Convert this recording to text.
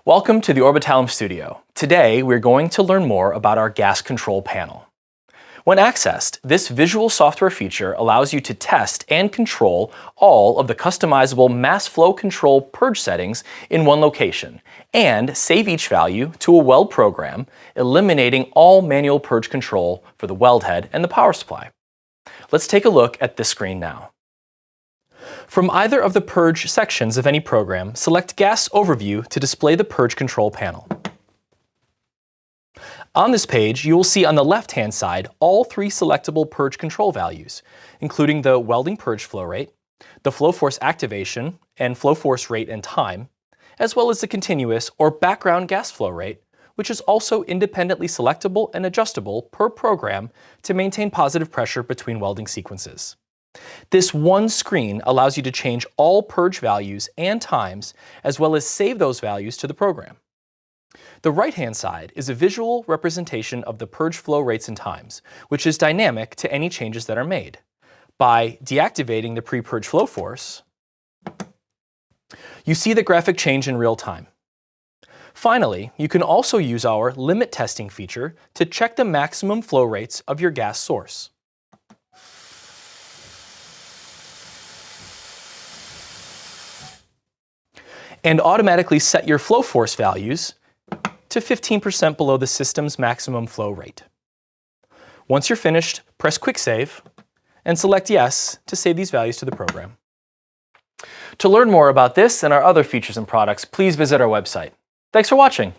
Welcome to the Orbitalum Studio. Today we're going to learn more about our gas control panel. When accessed, this visual software feature allows you to test and control all of the customizable mass flow control purge settings in one location and save each value to a weld program, eliminating all manual purge control for the weld head and the power supply. Let's take a look at this screen now. From either of the purge sections of any program, select Gas Overview to display the purge control panel. On this page, you will see on the left-hand side all three selectable purge control values, including the welding purge flow rate, the flow force activation and flow force rate and time, as well as the continuous or background gas flow rate, which is also independently selectable and adjustable per program to maintain positive pressure between welding sequences. This one screen allows you to change all purge values and times, as well as save those values to the program. The right-hand side is a visual representation of the purge flow rates and times, which is dynamic to any changes that are made. By deactivating the pre-purge flow force, you see the graphic change in real time. Finally, you can also use our limit testing feature to check the maximum flow rates of your gas source. And automatically set your flow force values to 15% below the system's maximum flow rate. Once you're finished, press Quick Save and select Yes to save these values to the program. To learn more about this and our other features and products, please visit our website. Thanks for watching.